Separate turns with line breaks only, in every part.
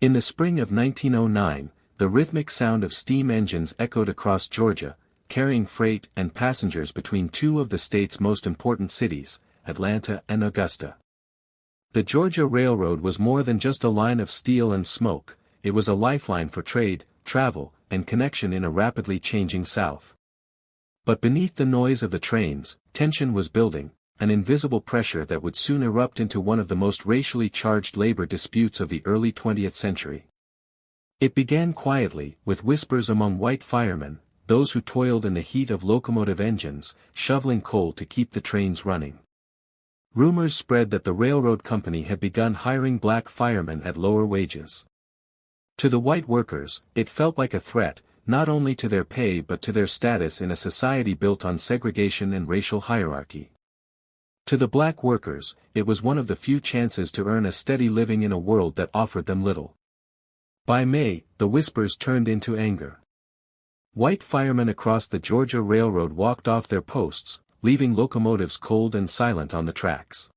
In the spring of 1909, the rhythmic sound of steam engines echoed across Georgia, carrying freight and passengers between two of the state's most important cities, Atlanta and Augusta. The Georgia Railroad was more than just a line of steel and smoke, it was a lifeline for trade, travel, and connection in a rapidly changing South. But beneath the noise of the trains, tension was building, an invisible pressure that would soon erupt into one of the most racially charged labor disputes of the early 20th century. It began quietly, with whispers among white firemen, those who toiled in the heat of locomotive engines, shoveling coal to keep the trains running. Rumors spread that the railroad company had begun hiring black firemen at lower wages. To the white workers, it felt like a threat, not only to their pay but to their status in a society built on segregation and racial hierarchy. To the black workers, it was one of the few chances to earn a steady living in a world that offered them little. By May, the whispers turned into anger. White firemen across the Georgia Railroad walked off their posts, leaving locomotives cold and silent on the tracks.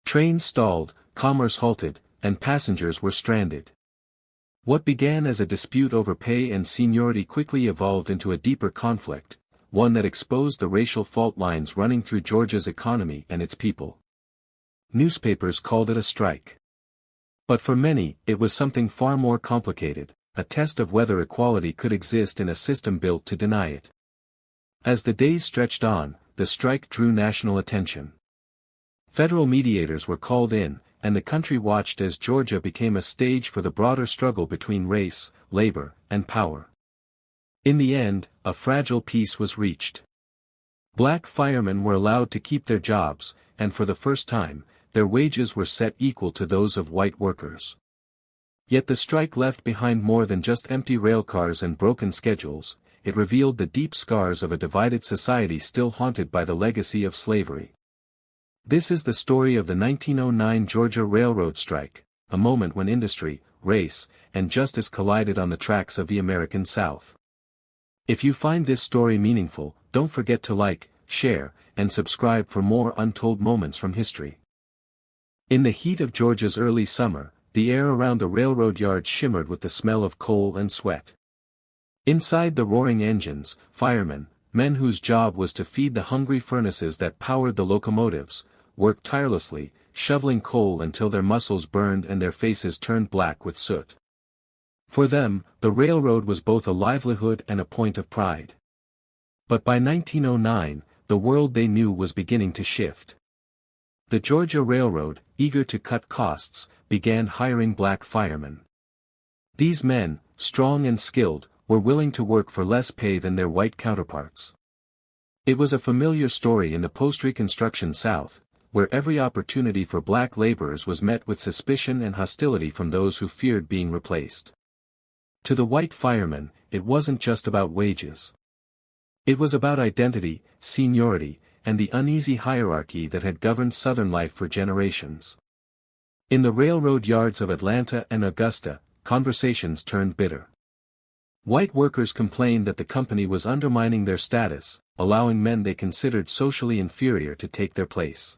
Trains stalled, commerce halted, and passengers were stranded. What began as a dispute over pay and seniority quickly evolved into a deeper conflict, one that exposed the racial fault lines running through Georgia's economy and its people. Newspapers called it a strike. But for many, it was something far more complicated, a test of whether equality could exist in a system built to deny it. As the days stretched on, the strike drew national attention. Federal mediators were called in, and the country watched as Georgia became a stage for the broader struggle between race, labor, and power. In the end, a fragile peace was reached. Black firemen were allowed to keep their jobs, and for the first time, their wages were set equal to those of white workers. Yet the strike left behind more than just empty railcars and broken schedules, it revealed the deep scars of a divided society still haunted by the legacy of slavery. This is the story of the 1909 Georgia Railroad strike, a moment when industry, race, and justice collided on the tracks of the American South. If you find this story meaningful, don't forget to like, share, and subscribe for more untold moments from history. In the heat of Georgia's early summer, the air around the railroad yards shimmered with the smell of coal and sweat. Inside the roaring engines, firemen, men whose job was to feed the hungry furnaces that powered the locomotives, worked tirelessly, shoveling coal until their muscles burned and their faces turned black with soot. For them, the railroad was both a livelihood and a point of pride. But by 1909, the world they knew was beginning to shift. The Georgia Railroad, eager to cut costs, began hiring black firemen. These men, strong and skilled, were willing to work for less pay than their white counterparts. It was a familiar story in the post-Reconstruction South, where every opportunity for black laborers was met with suspicion and hostility from those who feared being replaced. To the white firemen, it wasn't just about wages. It was about identity, seniority, and the uneasy hierarchy that had governed Southern life for generations. In the railroad yards of Atlanta and Augusta, conversations turned bitter. White workers complained that the company was undermining their status, allowing men they considered socially inferior to take their place.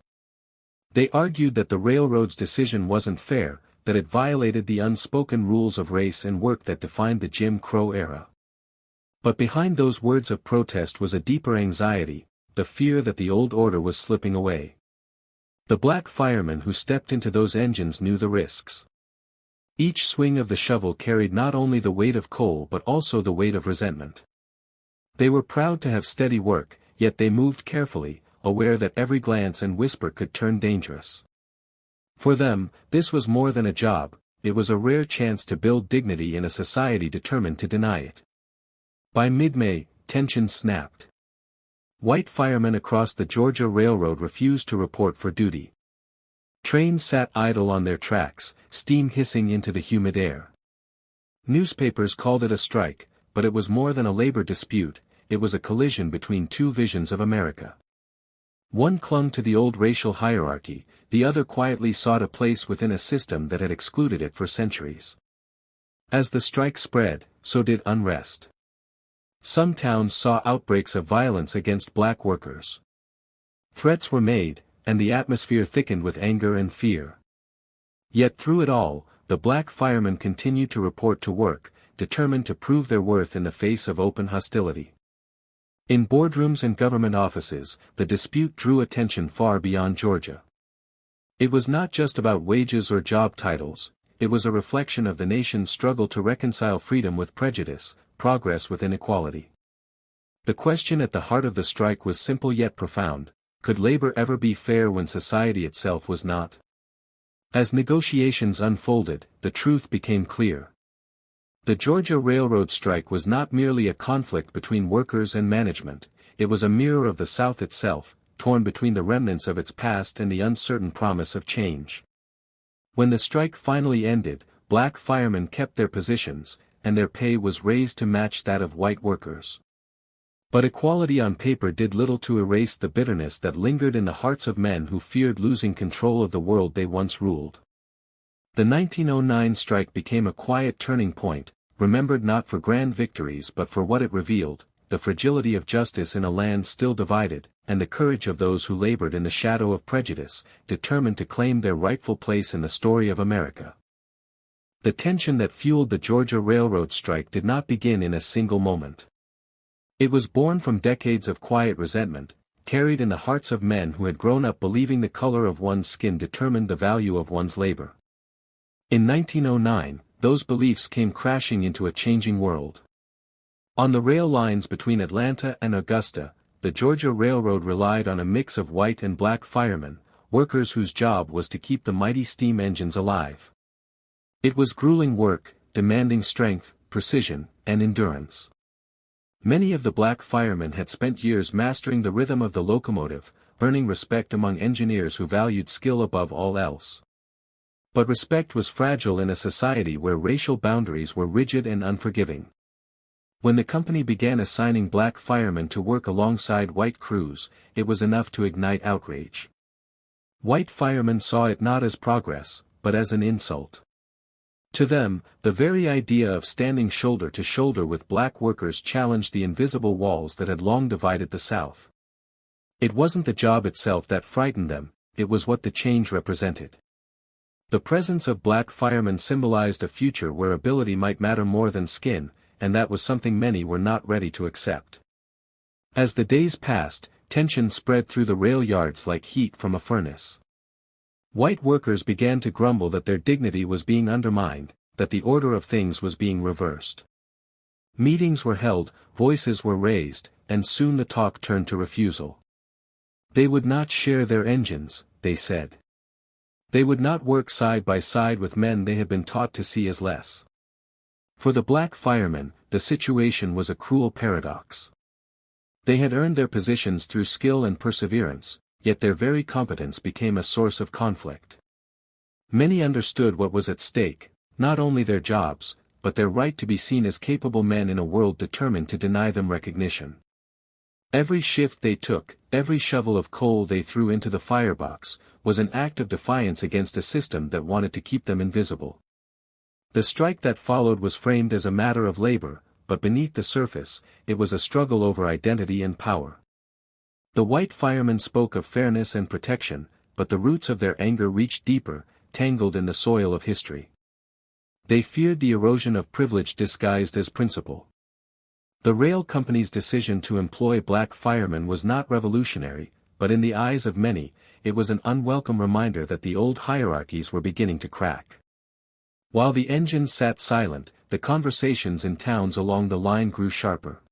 They argued that the railroad's decision wasn't fair, that it violated the unspoken rules of race and work that defined the Jim Crow era. But behind those words of protest was a deeper anxiety, the fear that the old order was slipping away. The black firemen who stepped into those engines knew the risks. Each swing of the shovel carried not only the weight of coal but also the weight of resentment. They were proud to have steady work, yet they moved carefully, aware that every glance and whisper could turn dangerous. For them, this was more than a job, it was a rare chance to build dignity in a society determined to deny it. By mid-May, tension snapped. White firemen across the Georgia Railroad refused to report for duty. Trains sat idle on their tracks, steam hissing into the humid air. Newspapers called it a strike, but it was more than a labor dispute, it was a collision between two visions of America. One clung to the old racial hierarchy, the other quietly sought a place within a system that had excluded it for centuries. As the strike spread, so did unrest. Some towns saw outbreaks of violence against black workers. Threats were made, and the atmosphere thickened with anger and fear. Yet through it all, the black firemen continued to report to work, determined to prove their worth in the face of open hostility. In boardrooms and government offices, the dispute drew attention far beyond Georgia. It was not just about wages or job titles, it was a reflection of the nation's struggle to reconcile freedom with prejudice, progress with inequality. The question at the heart of the strike was simple yet profound: could labor ever be fair when society itself was not? As negotiations unfolded, the truth became clear. The Georgia Railroad strike was not merely a conflict between workers and management, it was a mirror of the South itself, torn between the remnants of its past and the uncertain promise of change. When the strike finally ended, black firemen kept their positions, and their pay was raised to match that of white workers. But equality on paper did little to erase the bitterness that lingered in the hearts of men who feared losing control of the world they once ruled. The 1909 strike became a quiet turning point, remembered not for grand victories but for what it revealed: the fragility of justice in a land still divided, and the courage of those who labored in the shadow of prejudice, determined to claim their rightful place in the story of America. The tension that fueled the Georgia Railroad strike did not begin in a single moment. It was born from decades of quiet resentment, carried in the hearts of men who had grown up believing the color of one's skin determined the value of one's labor. In 1909, those beliefs came crashing into a changing world. On the rail lines between Atlanta and Augusta, the Georgia Railroad relied on a mix of white and black firemen, workers whose job was to keep the mighty steam engines alive. It was grueling work, demanding strength, precision, and endurance. Many of the black firemen had spent years mastering the rhythm of the locomotive, earning respect among engineers who valued skill above all else. But respect was fragile in a society where racial boundaries were rigid and unforgiving. When the company began assigning black firemen to work alongside white crews, it was enough to ignite outrage. White firemen saw it not as progress, but as an insult. To them, the very idea of standing shoulder to shoulder with black workers challenged the invisible walls that had long divided the South. It wasn't the job itself that frightened them, it was what the change represented. The presence of black firemen symbolized a future where ability might matter more than skin, and that was something many were not ready to accept. As the days passed, tension spread through the rail yards like heat from a furnace. White workers began to grumble that their dignity was being undermined, that the order of things was being reversed. Meetings were held, voices were raised, and soon the talk turned to refusal. They would not share their engines, they said. They would not work side by side with men they had been taught to see as less. For the black firemen, the situation was a cruel paradox. They had earned their positions through skill and perseverance, yet their very competence became a source of conflict. Many understood what was at stake, not only their jobs, but their right to be seen as capable men in a world determined to deny them recognition. Every shift they took, every shovel of coal they threw into the firebox, was an act of defiance against a system that wanted to keep them invisible. The strike that followed was framed as a matter of labor, but beneath the surface, it was a struggle over identity and power. The white firemen spoke of fairness and protection, but the roots of their anger reached deeper, tangled in the soil of history. They feared the erosion of privilege disguised as principle. The rail company's decision to employ black firemen was not revolutionary, but in the eyes of many, it was an unwelcome reminder that the old hierarchies were beginning to crack. While the engines sat silent, the conversations in towns along the line grew sharper.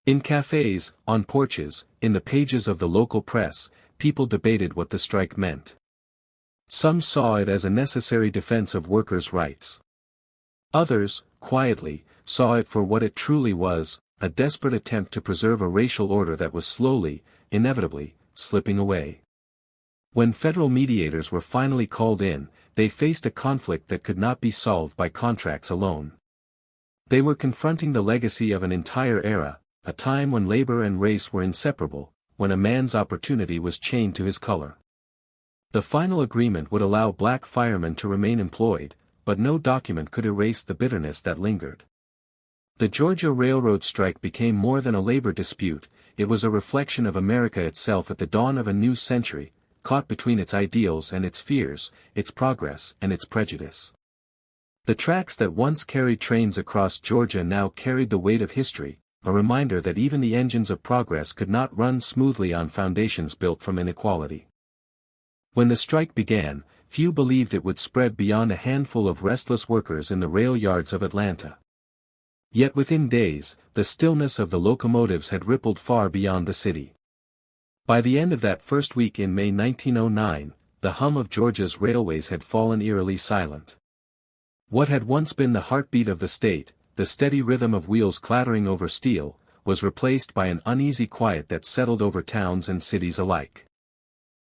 In cafes, on porches, in the pages of the local press, people debated what the strike meant. Some saw it as a necessary defense of workers' rights. Others, quietly, saw it for what it truly was, a desperate attempt to preserve a racial order that was slowly, inevitably, slipping away. When federal mediators were finally called in, they faced a conflict that could not be solved by contracts alone. They were confronting the legacy of an entire era, a time when labor and race were inseparable, when a man's opportunity was chained to his color. The final agreement would allow black firemen to remain employed, but no document could erase the bitterness that lingered. The Georgia Railroad strike became more than a labor dispute, it was a reflection of America itself at the dawn of a new century, caught between its ideals and its fears, its progress and its prejudice. The tracks that once carried trains across Georgia now carried the weight of history, a reminder that even the engines of progress could not run smoothly on foundations built from inequality. When the strike began, few believed it would spread beyond a handful of restless workers in the rail yards of Atlanta. Yet within days, the stillness of the locomotives had rippled far beyond the city. By the end of that first week in May 1909, the hum of Georgia's railways had fallen eerily silent. What had once been the heartbeat of the state, the steady rhythm of wheels clattering over steel, was replaced by an uneasy quiet that settled over towns and cities alike.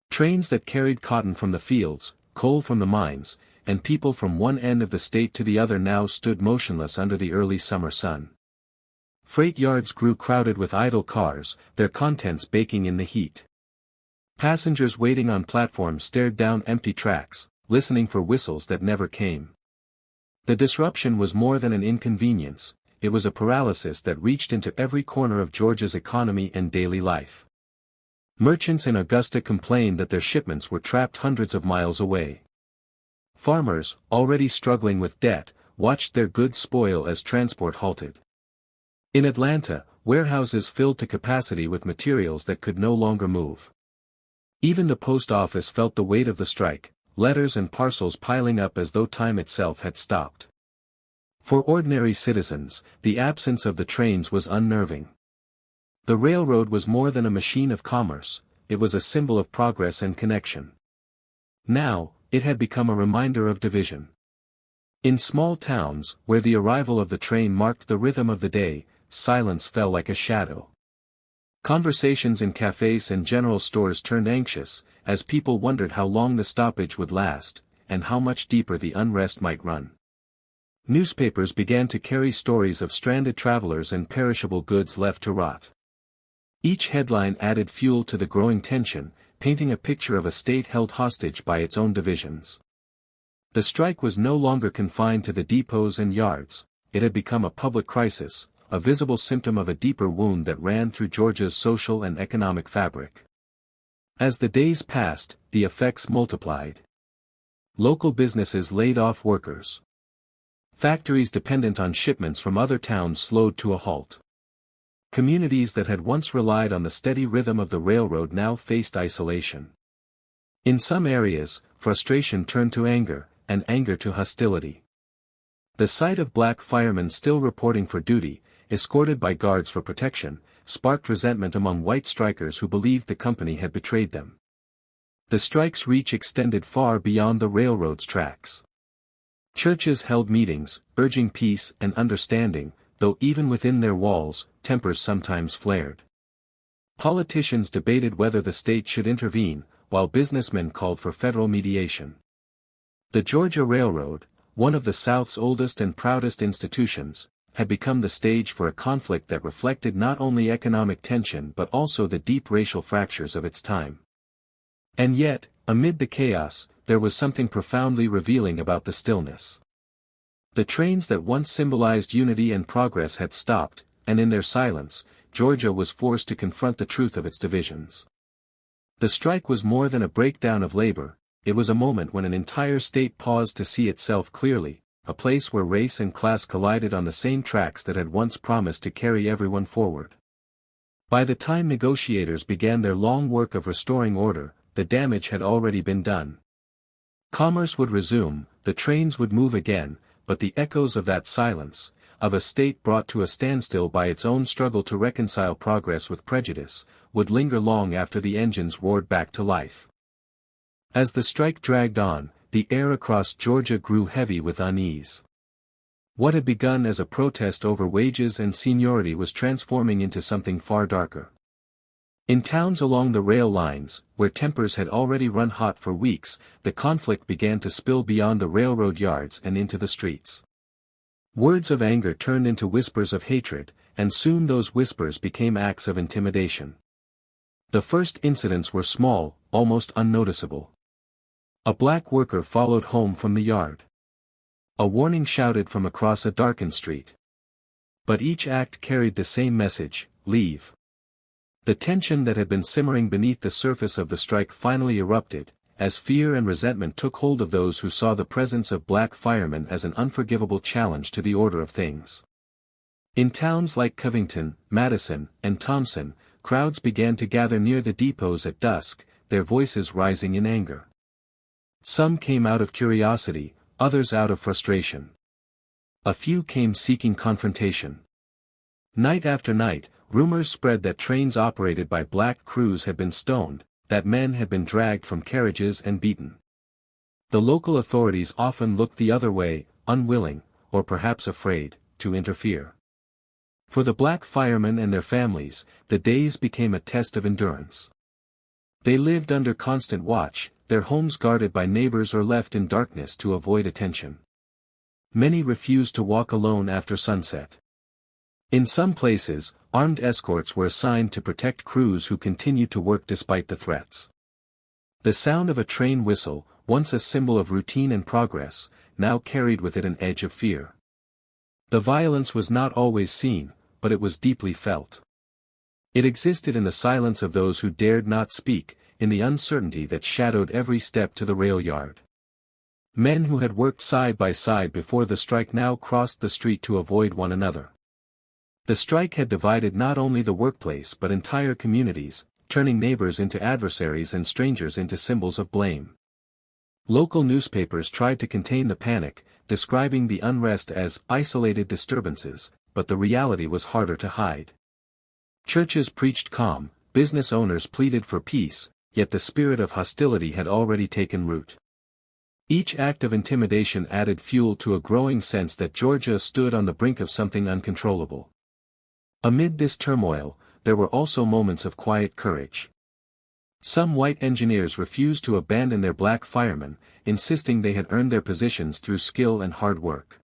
Trains that carried cotton from the fields, coal from the mines, and people from one end of the state to the other now stood motionless under the early summer sun. Freight yards grew crowded with idle cars, their contents baking in the heat. Passengers waiting on platforms stared down empty tracks, listening for whistles that never came. The disruption was more than an inconvenience, it was a paralysis that reached into every corner of Georgia's economy and daily life. Merchants in Augusta complained that their shipments were trapped hundreds of miles away. Farmers, already struggling with debt, watched their goods spoil as transport halted. In Atlanta, warehouses filled to capacity with materials that could no longer move. Even the post office felt the weight of the strike, letters and parcels piling up as though time itself had stopped. For ordinary citizens, the absence of the trains was unnerving. The railroad was more than a machine of commerce, it was a symbol of progress and connection. Now, it had become a reminder of division. In small towns, where the arrival of the train marked the rhythm of the day, silence fell like a shadow. Conversations in cafes and general stores turned anxious, as people wondered how long the stoppage would last, and how much deeper the unrest might run. Newspapers began to carry stories of stranded travelers and perishable goods left to rot. Each headline added fuel to the growing tension, painting a picture of a state held hostage by its own divisions. The strike was no longer confined to the depots and yards, it had become a public crisis, a visible symptom of a deeper wound that ran through Georgia's social and economic fabric. As the days passed, the effects multiplied. Local businesses laid off workers. Factories dependent on shipments from other towns slowed to a halt. Communities that had once relied on the steady rhythm of the railroad now faced isolation. In some areas, frustration turned to anger, and anger to hostility. The sight of black firemen still reporting for duty, escorted by guards for protection, sparked resentment among white strikers who believed the company had betrayed them. The strike's reach extended far beyond the railroad's tracks. Churches held meetings, urging peace and understanding, though even within their walls, tempers sometimes flared. Politicians debated whether the state should intervene, while businessmen called for federal mediation. The Georgia Railroad, one of the South's oldest and proudest institutions, had become the stage for a conflict that reflected not only economic tension but also the deep racial fractures of its time. And yet, amid the chaos, there was something profoundly revealing about the stillness. The trains that once symbolized unity and progress had stopped, and in their silence, Georgia was forced to confront the truth of its divisions. The strike was more than a breakdown of labor, it was a moment when an entire state paused to see itself clearly, a place where race and class collided on the same tracks that had once promised to carry everyone forward. By the time negotiators began their long work of restoring order, the damage had already been done. Commerce would resume, the trains would move again, but the echoes of that silence, of a state brought to a standstill by its own struggle to reconcile progress with prejudice, would linger long after the engines roared back to life. As the strike dragged on, the air across Georgia grew heavy with unease. What had begun as a protest over wages and seniority was transforming into something far darker. In towns along the rail lines, where tempers had already run hot for weeks, the conflict began to spill beyond the railroad yards and into the streets. Words of anger turned into whispers of hatred, and soon those whispers became acts of intimidation. The first incidents were small, almost unnoticeable. A black worker followed home from the yard. A warning shouted from across a darkened street. But each act carried the same message: leave. The tension that had been simmering beneath the surface of the strike finally erupted, as fear and resentment took hold of those who saw the presence of black firemen as an unforgivable challenge to the order of things. In towns like Covington, Madison, and Thompson, crowds began to gather near the depots at dusk, their voices rising in anger. Some came out of curiosity, others out of frustration. A few came seeking confrontation. Night after night, rumors spread that trains operated by black crews had been stoned, that men had been dragged from carriages and beaten. The local authorities often looked the other way, unwilling, or perhaps afraid, to interfere. For the black firemen and their families, the days became a test of endurance. They lived under constant watch, their homes guarded by neighbors or left in darkness to avoid attention. Many refused to walk alone after sunset. In some places, armed escorts were assigned to protect crews who continued to work despite the threats. The sound of a train whistle, once a symbol of routine and progress, now carried with it an edge of fear. The violence was not always seen, but it was deeply felt. It existed in the silence of those who dared not speak, in the uncertainty that shadowed every step to the rail yard. Men who had worked side by side before the strike now crossed the street to avoid one another. The strike had divided not only the workplace but entire communities, turning neighbors into adversaries and strangers into symbols of blame. Local newspapers tried to contain the panic, describing the unrest as isolated disturbances, but the reality was harder to hide. Churches preached calm, business owners pleaded for peace, yet the spirit of hostility had already taken root. Each act of intimidation added fuel to a growing sense that Georgia stood on the brink of something uncontrollable. Amid this turmoil, there were also moments of quiet courage. Some white engineers refused to abandon their black firemen, insisting they had earned their positions through skill and hard work.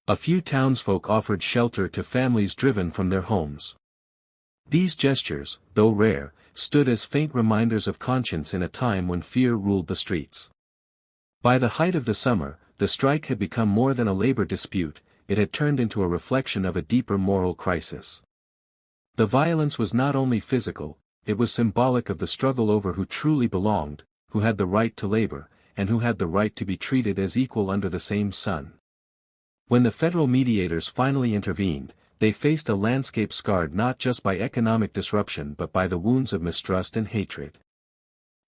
A few townsfolk offered shelter to families driven from their homes. These gestures, though rare, stood as faint reminders of conscience in a time when fear ruled the streets. By the height of the summer, the strike had become more than a labor dispute, it had turned into a reflection of a deeper moral crisis. The violence was not only physical, it was symbolic of the struggle over who truly belonged, who had the right to labor, and who had the right to be treated as equal under the same sun. When the federal mediators finally intervened, they faced a landscape scarred not just by economic disruption but by the wounds of mistrust and hatred.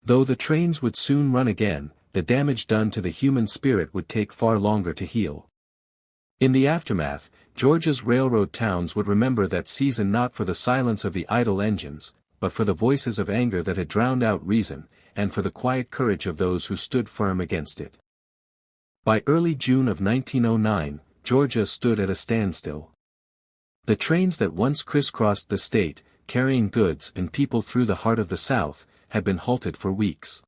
Though the trains would soon run again, the damage done to the human spirit would take far longer to heal. In the aftermath, Georgia's railroad towns would remember that season not for the silence of the idle engines, but for the voices of anger that had drowned out reason, and for the quiet courage of those who stood firm against it. By early June of 1909, Georgia stood at a standstill. The trains that once crisscrossed the state, carrying goods and people through the heart of the South, had been halted for weeks.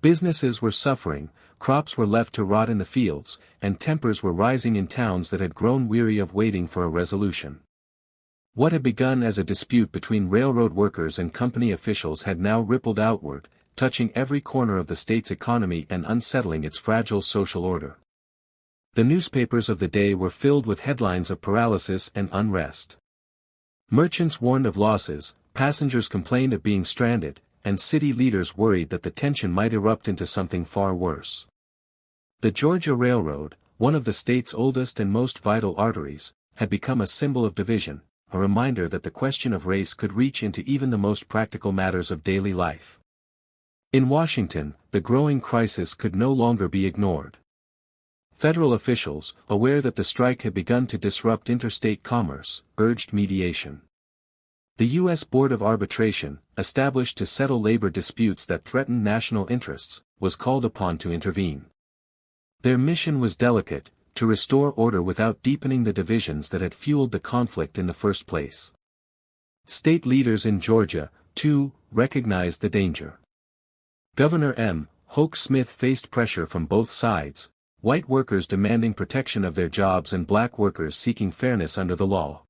Businesses were suffering, crops were left to rot in the fields, and tempers were rising in towns that had grown weary of waiting for a resolution. What had begun as a dispute between railroad workers and company officials had now rippled outward, touching every corner of the state's economy and unsettling its fragile social order. The newspapers of the day were filled with headlines of paralysis and unrest. Merchants warned of losses, passengers complained of being stranded, and city leaders worried that the tension might erupt into something far worse. The Georgia Railroad, one of the state's oldest and most vital arteries, had become a symbol of division, a reminder that the question of race could reach into even the most practical matters of daily life. In Washington, the growing crisis could no longer be ignored. Federal officials, aware that the strike had begun to disrupt interstate commerce, urged mediation. The U.S. Board of Arbitration, established to settle labor disputes that threatened national interests, was called upon to intervene. Their mission was delicate, to restore order without deepening the divisions that had fueled the conflict in the first place. State leaders in Georgia, too, recognized the danger. Governor M. Hoke Smith faced pressure from both sides, white workers demanding protection of their jobs and black workers seeking fairness under the law.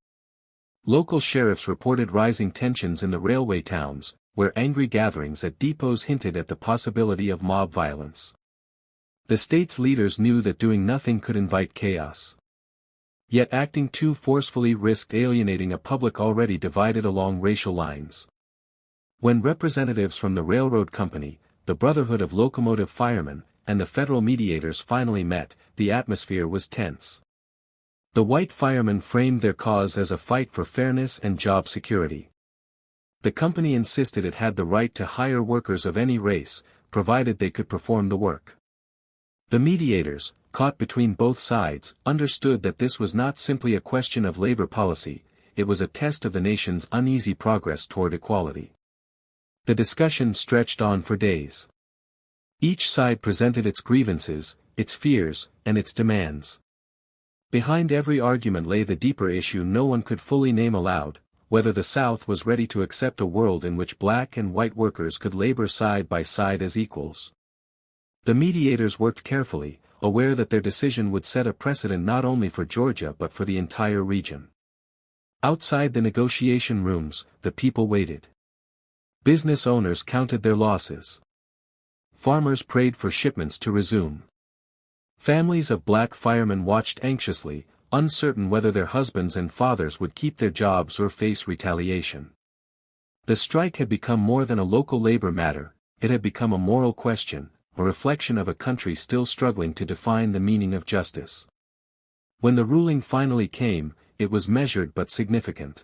Local sheriffs reported rising tensions in the railway towns, where angry gatherings at depots hinted at the possibility of mob violence. The state's leaders knew that doing nothing could invite chaos. Yet acting too forcefully risked alienating a public already divided along racial lines. When representatives from the railroad company, the Brotherhood of Locomotive Firemen, and the federal mediators finally met, the atmosphere was tense. The white firemen framed their cause as a fight for fairness and job security. The company insisted it had the right to hire workers of any race, provided they could perform the work. The mediators, caught between both sides, understood that this was not simply a question of labor policy, it was a test of the nation's uneasy progress toward equality. The discussion stretched on for days. Each side presented its grievances, its fears, and its demands. Behind every argument lay the deeper issue no one could fully name aloud, whether the South was ready to accept a world in which black and white workers could labor side by side as equals. The mediators worked carefully, aware that their decision would set a precedent not only for Georgia but for the entire region. Outside the negotiation rooms, the people waited. Business owners counted their losses. Farmers prayed for shipments to resume. Families of black firemen watched anxiously, uncertain whether their husbands and fathers would keep their jobs or face retaliation. The strike had become more than a local labor matter, it had become a moral question, a reflection of a country still struggling to define the meaning of justice. When the ruling finally came, it was measured but significant.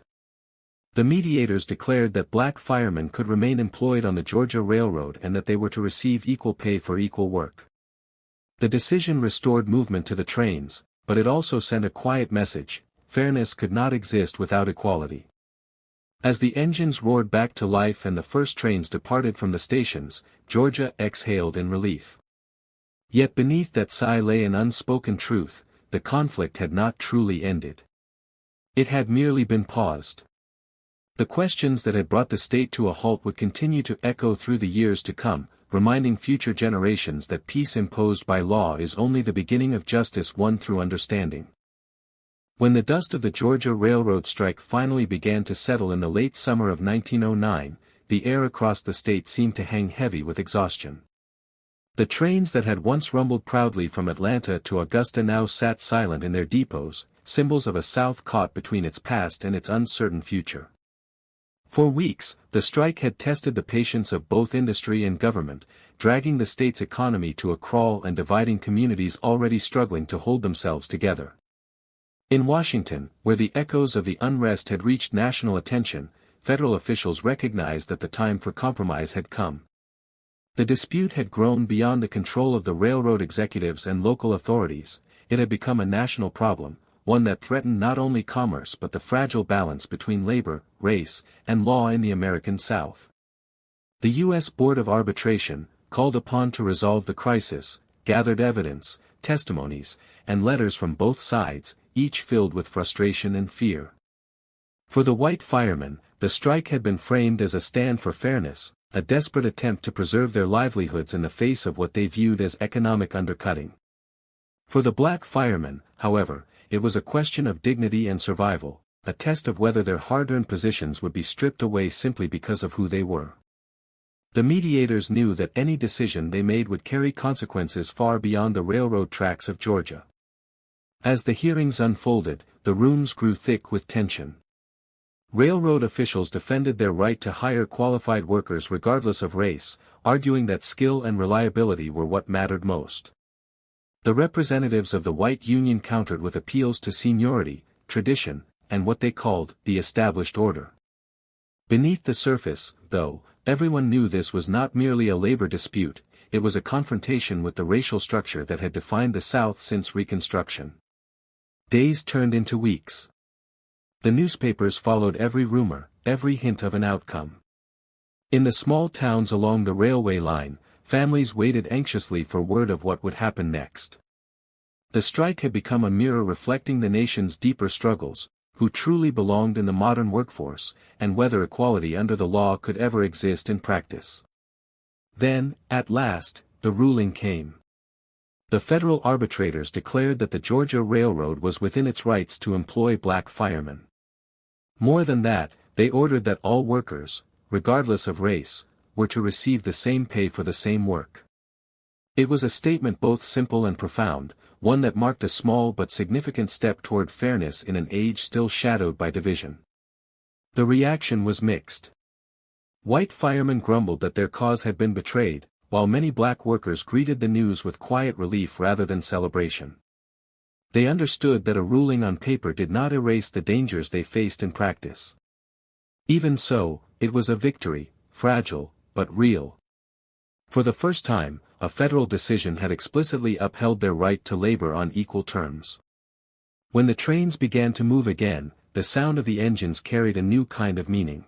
The mediators declared that black firemen could remain employed on the Georgia Railroad and that they were to receive equal pay for equal work. The decision restored movement to the trains, but it also sent a quiet message: fairness could not exist without equality. As the engines roared back to life and the first trains departed from the stations, Georgia exhaled in relief. Yet beneath that sigh lay an unspoken truth: the conflict had not truly ended. It had merely been paused. The questions that had brought the state to a halt would continue to echo through the years to come, reminding future generations that peace imposed by law is only the beginning of justice won through understanding. When the dust of the Georgia Railroad strike finally began to settle in the late summer of 1909, the air across the state seemed to hang heavy with exhaustion. The trains that had once rumbled proudly from Atlanta to Augusta now sat silent in their depots, symbols of a South caught between its past and its uncertain future. For weeks, the strike had tested the patience of both industry and government, dragging the state's economy to a crawl and dividing communities already struggling to hold themselves together. In Washington, where the echoes of the unrest had reached national attention, federal officials recognized that the time for compromise had come. The dispute had grown beyond the control of the railroad executives and local authorities, it had become a national problem, one that threatened not only commerce but the fragile balance between labor, race, and law in the American South. The U.S. Board of Arbitration, called upon to resolve the crisis, gathered evidence, testimonies, and letters from both sides, each filled with frustration and fear. For the white firemen, the strike had been framed as a stand for fairness, a desperate attempt to preserve their livelihoods in the face of what they viewed as economic undercutting. For the black firemen, however, it was a question of dignity and survival, a test of whether their hard-earned positions would be stripped away simply because of who they were. The mediators knew that any decision they made would carry consequences far beyond the railroad tracks of Georgia. As the hearings unfolded, the rooms grew thick with tension. Railroad officials defended their right to hire qualified workers regardless of race, arguing that skill and reliability were what mattered most. The representatives of the white union countered with appeals to seniority, tradition, and what they called the established order. Beneath the surface, though, everyone knew this was not merely a labor dispute, it was a confrontation with the racial structure that had defined the South since Reconstruction. Days turned into weeks. The newspapers followed every rumor, every hint of an outcome. In the small towns along the railway line, families waited anxiously for word of what would happen next. The strike had become a mirror reflecting the nation's deeper struggles, who truly belonged in the modern workforce, and whether equality under the law could ever exist in practice. Then, at last, the ruling came. The federal arbitrators declared that the Georgia Railroad was within its rights to employ black firemen. More than that, they ordered that all workers, regardless of race, were to receive the same pay for the same work. It was a statement both simple and profound, one that marked a small but significant step toward fairness in an age still shadowed by division. The reaction was mixed. White firemen grumbled that their cause had been betrayed, while many black workers greeted the news with quiet relief rather than celebration. They understood that a ruling on paper did not erase the dangers they faced in practice. Even so, it was a victory, fragile, but real. For the first time, a federal decision had explicitly upheld their right to labor on equal terms. When the trains began to move again, the sound of the engines carried a new kind of meaning.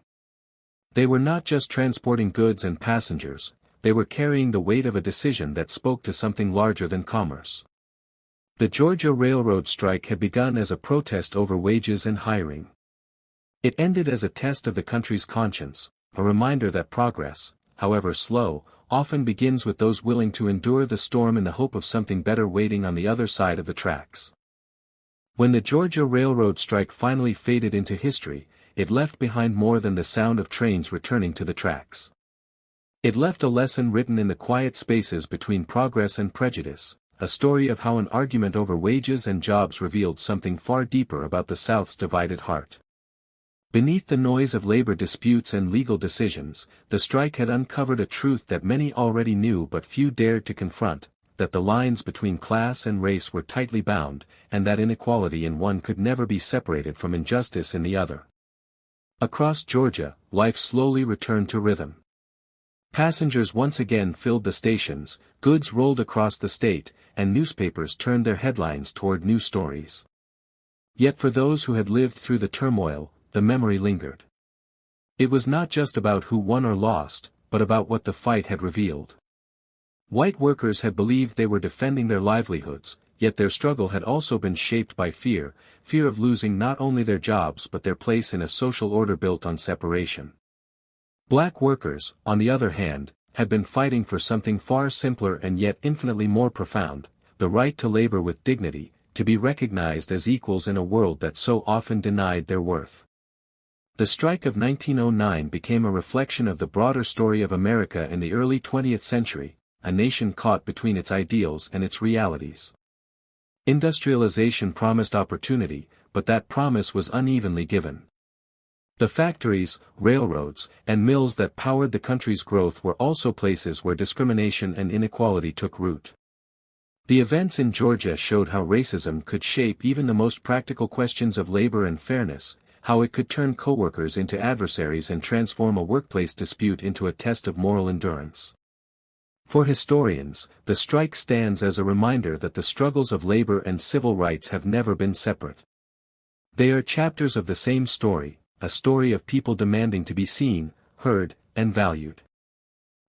They were not just transporting goods and passengers, they were carrying the weight of a decision that spoke to something larger than commerce. The Georgia Railroad strike had begun as a protest over wages and hiring. It ended as a test of the country's conscience, a reminder that progress, however slow, often begins with those willing to endure the storm in the hope of something better waiting on the other side of the tracks. When the Georgia Railroad strike finally faded into history, it left behind more than the sound of trains returning to the tracks. It left a lesson written in the quiet spaces between progress and prejudice, a story of how an argument over wages and jobs revealed something far deeper about the South's divided heart. Beneath the noise of labor disputes and legal decisions, the strike had uncovered a truth that many already knew but few dared to confront, that the lines between class and race were tightly bound, and that inequality in one could never be separated from injustice in the other. Across Georgia, life slowly returned to rhythm. Passengers once again filled the stations, goods rolled across the state, and newspapers turned their headlines toward new stories. Yet for those who had lived through the turmoil, the memory lingered. It was not just about who won or lost, but about what the fight had revealed. White workers had believed they were defending their livelihoods, yet their struggle had also been shaped by fear of losing not only their jobs but their place in a social order built on separation. Black workers, on the other hand, had been fighting for something far simpler and yet infinitely more profound, the right to labor with dignity, to be recognized as equals in a world that so often denied their worth. The strike of 1909 became a reflection of the broader story of America in the early 20th century, a nation caught between its ideals and its realities. Industrialization promised opportunity, but that promise was unevenly given. The factories, railroads, and mills that powered the country's growth were also places where discrimination and inequality took root. The events in Georgia showed how racism could shape even the most practical questions of labor and fairness, how it could turn coworkers into adversaries and transform a workplace dispute into a test of moral endurance. For historians, the strike stands as a reminder that the struggles of labor and civil rights have never been separate. They are chapters of the same story, a story of people demanding to be seen, heard, and valued.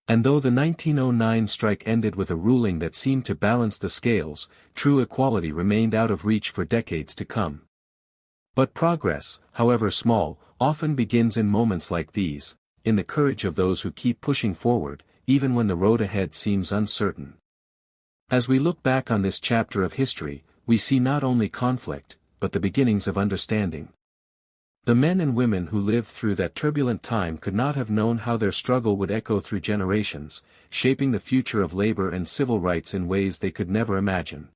And though the 1909 strike ended with a ruling that seemed to balance the scales, true equality remained out of reach for decades to come. But progress, however small, often begins in moments like these, in the courage of those who keep pushing forward, even when the road ahead seems uncertain. As we look back on this chapter of history, we see not only conflict, but the beginnings of understanding. The men and women who lived through that turbulent time could not have known how their struggle would echo through generations, shaping the future of labor and civil rights in ways they could never imagine.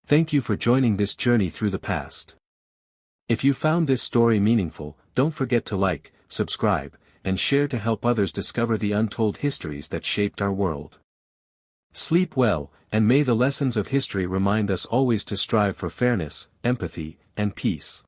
Thank you for joining this journey through the past. If you found this story meaningful, don't forget to like, subscribe, and share to help others discover the untold histories that shaped our world. Sleep well, and may the lessons of history remind us always to strive for fairness, empathy, and peace.